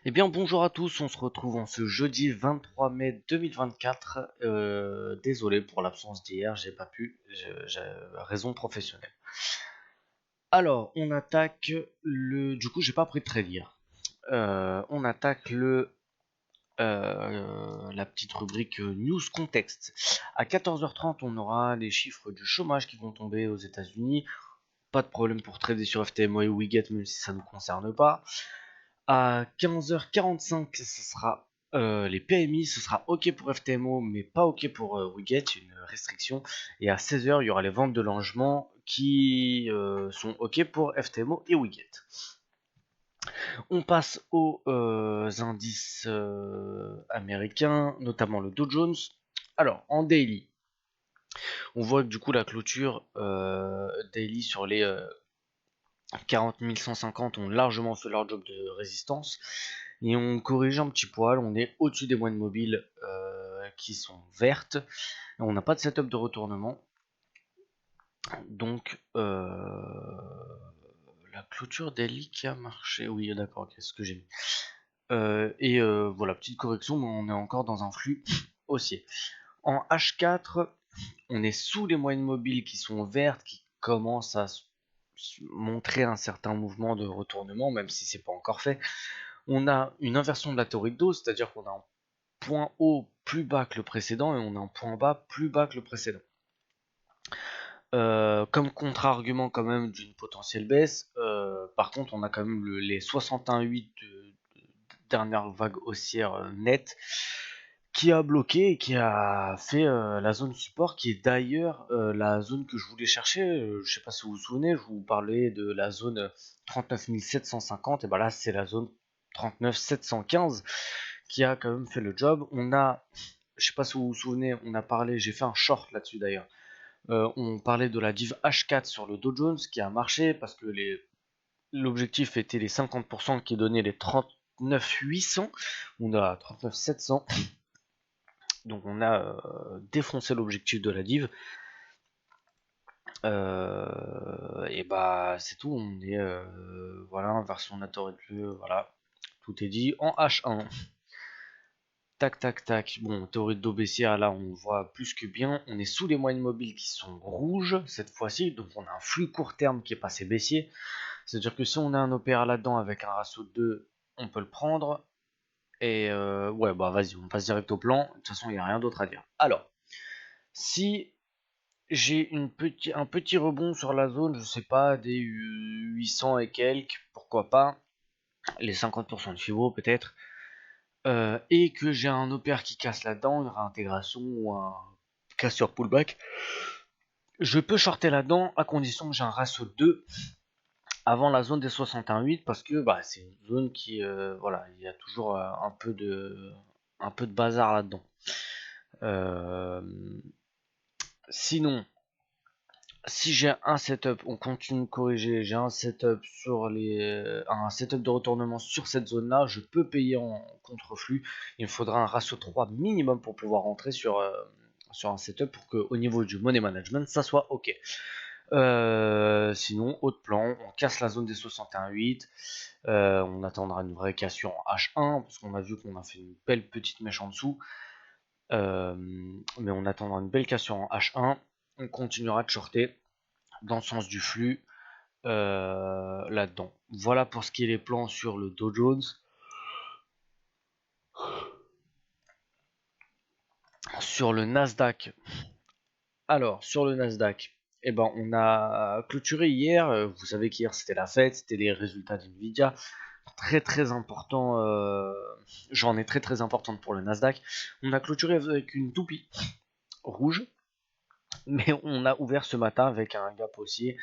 Eh bien bonjour à tous, on se retrouve en ce jeudi 23 mai 2024. Désolé pour l'absence d'hier, j'ai pas pu, j'ai raison professionnelle. Alors, on attaque le... Du coup, j'ai pas pris de trade hier. On attaque la petite rubrique News Context. À 14h30, on aura les chiffres du chômage qui vont tomber aux États-Unis. Pas de problème pour trader sur FTMO et Wiget, même si ça ne nous concerne pas. À 15h45, ce sera les PMI, ce sera OK pour FTMO, mais pas OK pour Wiget, une restriction. Et à 16h, il y aura les ventes de logement qui sont OK pour FTMO et Wiget. On passe aux indices américains, notamment le Dow Jones. Alors, en daily, on voit que du coup la clôture daily sur les 40 150 ont largement fait leur job de résistance. Et on corrige un petit poil, on est au-dessus des moyennes mobiles qui sont vertes. Et on n'a pas de setup de retournement. Donc la clôture daily qui a marché. Oui, d'accord, qu'est-ce que j'ai mis. Voilà, petite correction, mais on est encore dans un flux haussier. En H4, on est sous les moyennes mobiles qui sont vertes, qui commencent à montrer un certain mouvement de retournement, même si c'est pas encore fait. On a une inversion de la théorie de dose, c'est-à-dire qu'on a un point haut plus bas que le précédent et on a un point bas plus bas que le précédent. Comme contre-argument quand même d'une potentielle baisse, par contre on a quand même les 61,8 de dernière vague haussière nette qui a bloqué et qui a fait la zone support, qui est d'ailleurs la zone que je voulais chercher. Je sais pas si vous vous souvenez, je vous parlais de la zone 39 750, et ben là c'est la zone 39 715 qui a quand même fait le job. On a, je sais pas si vous vous souvenez, on a parlé, j'ai fait un short là-dessus d'ailleurs. On parlait de la div H4 sur le Dow Jones qui a marché parce que l'objectif était les 50% qui donnaient les 39 800. On a 39 700. Donc on a défoncé l'objectif de la div. Et bah c'est tout, on est voilà, version Nator voilà, tout est dit. En H1, tac tac tac, bon, théorie de dos baissière, là on voit plus que bien, on est sous les moyennes mobiles qui sont rouges cette fois-ci, donc on a un flux court terme qui est passé baissier, c'est-à-dire que si on a un OPR là-dedans avec un ratio de 2, on peut le prendre. Et ouais, bah vas-y, on passe direct au plan, de toute façon il n'y a rien d'autre à dire. Alors, si j'ai un petit rebond sur la zone, je sais pas, des 800 et quelques, pourquoi pas, les 50% de FIBO peut-être, et que j'ai un OPR qui casse là-dedans, une réintégration ou un cassure pullback, je peux shorter là-dedans à condition que j'ai un ratio de 2 avant la zone des 61,8 parce que bah, c'est une zone qui, voilà, il y a toujours un peu de bazar là-dedans. Sinon, si j'ai un setup, on continue de corriger, j'ai un setup un setup de retournement sur cette zone-là, je peux payer en contre-flux. Il me faudra un ratio 3 minimum pour pouvoir rentrer sur un setup pour que au niveau du money management, ça soit ok. Sinon, autre plan, on casse la zone des 61,8. On attendra une vraie cassure en H1 parce qu'on a vu qu'on a fait une belle petite mèche en dessous. Mais on attendra une belle cassure en H1. On continuera de shorter dans le sens du flux là-dedans. Voilà pour ce qui est les plans sur le Dow Jones. Sur le Nasdaq. Alors, sur le Nasdaq, eh ben, on a clôturé hier. Vous savez qu'hier c'était la fête, c'était les résultats d'NVIDIA. Très très important, j'en ai très très importante pour le Nasdaq. On a clôturé avec une toupie rouge, mais on a ouvert ce matin avec un gap haussier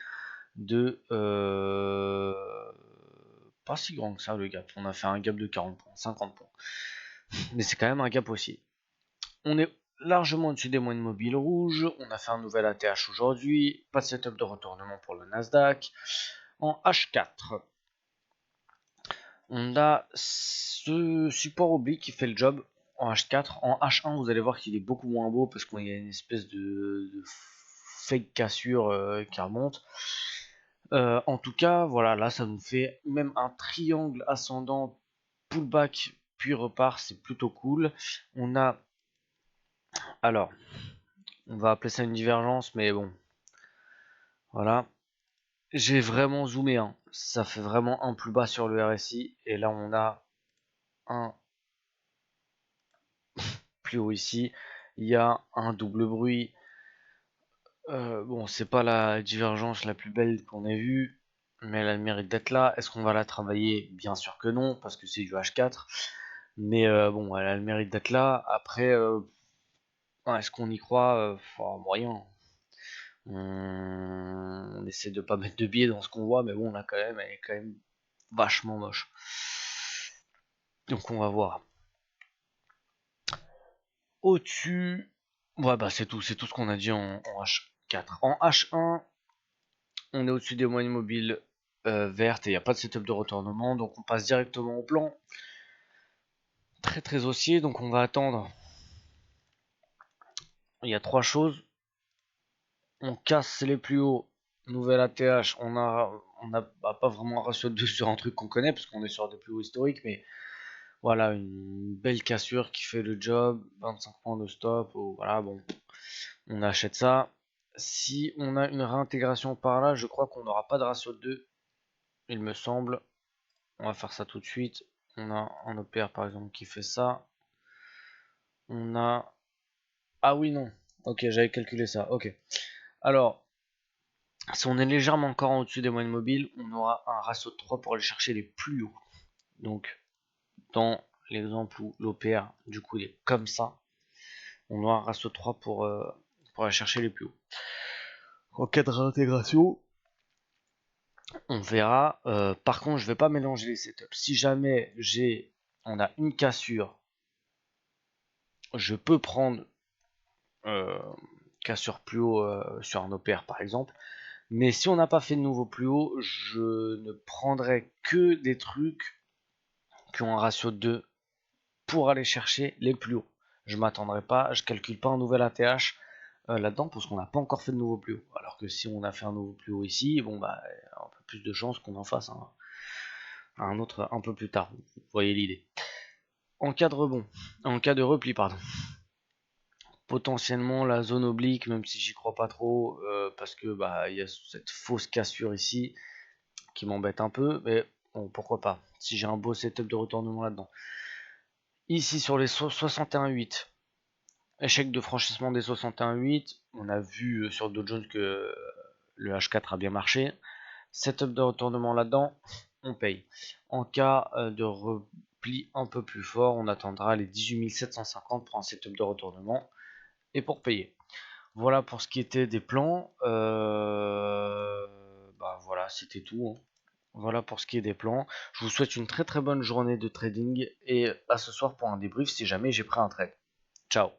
de pas si grand que ça le gap. On a fait un gap de 40 points, 50 points. Mais c'est quand même un gap haussier. On est largement au-dessus des moyennes mobiles rouges. On a fait un nouvel ATH aujourd'hui. Pas de setup de retournement pour le Nasdaq. En H4, on a ce support oblique qui fait le job en H4. En H1, vous allez voir qu'il est beaucoup moins beau parce qu'il y a une espèce de fake cassure qui remonte. En tout cas, voilà, là, ça nous fait même un triangle ascendant pullback puis repart, c'est plutôt cool. On a, alors, on va appeler ça une divergence, mais bon, voilà. J'ai vraiment zoomé, hein. Ça fait vraiment un plus bas sur le RSI, et là on a un plus haut ici. Il y a un double bruit. Bon, c'est pas la divergence la plus belle qu'on ait vue, mais elle a le mérite d'être là. Est-ce qu'on va la travailler? Bien sûr que non, parce que c'est du H4. Mais bon, elle a le mérite d'être là. Après, est-ce qu'on y croit? Moyen. On essaie de pas mettre de biais dans ce qu'on voit, mais bon, là quand même, elle est quand même vachement moche. Donc on va voir. Au-dessus, ouais, bah c'est tout ce qu'on a dit en H4. En H1, on est au-dessus des moyennes mobiles vertes et il n'y a pas de setup de retournement, donc on passe directement au plan. Très très haussier, donc on va attendre. Il y a trois choses. On casse les plus hauts, nouvelle ATH, on a pas vraiment un ratio de 2 sur un truc qu'on connaît, parce qu'on est sur des plus hauts historiques, mais voilà, une belle cassure qui fait le job, 25 points de stop, voilà, bon, on achète ça. Si on a une réintégration par là, je crois qu'on n'aura pas de ratio de 2, il me semble. On va faire ça tout de suite. On a un OPR par exemple qui fait ça. On a... Ah oui, non. Ok, j'avais calculé ça. Ok. Alors, si on est légèrement encore en au-dessus des moyennes mobiles, on aura un ratio de 3 pour aller chercher les plus hauts. Donc, dans l'exemple où l'OPR, du coup, il est comme ça, on aura un ratio de 3 pour aller chercher les plus hauts. En cas de réintégration, on verra. Par contre, je vais pas mélanger les setups. Si jamais on a une cassure, je peux prendre cassure plus haut sur un OPR par exemple. Mais si on n'a pas fait de nouveau plus haut, je ne prendrai que des trucs qui ont un ratio de 2 pour aller chercher les plus hauts. Je m'attendrai pas, je calcule pas un nouvel ATH là-dedans parce qu'on n'a pas encore fait de nouveau plus haut. Alors que si on a fait un nouveau plus haut ici, bon bah un peu plus de chances qu'on en fasse un autre un peu plus tard. Vous voyez l'idée. En cas de rebond, en cas de repli, pardon. Potentiellement la zone oblique, même si j'y crois pas trop, parce que bah il y a cette fausse cassure ici qui m'embête un peu, mais bon, pourquoi pas, si j'ai un beau setup de retournement là-dedans. Ici sur les 61,8, échec de franchissement des 61,8, on a vu sur Dow Jones que le H4 a bien marché, setup de retournement là-dedans, on paye. En cas de repli un peu plus fort, on attendra les 18 750 pour un setup de retournement et pour payer. Voilà pour ce qui était des plans. Bah voilà, c'était tout, hein. Voilà pour ce qui est des plans. Je vous souhaite une très très bonne journée de trading et à ce soir pour un débrief si jamais j'ai pris un trade. Ciao.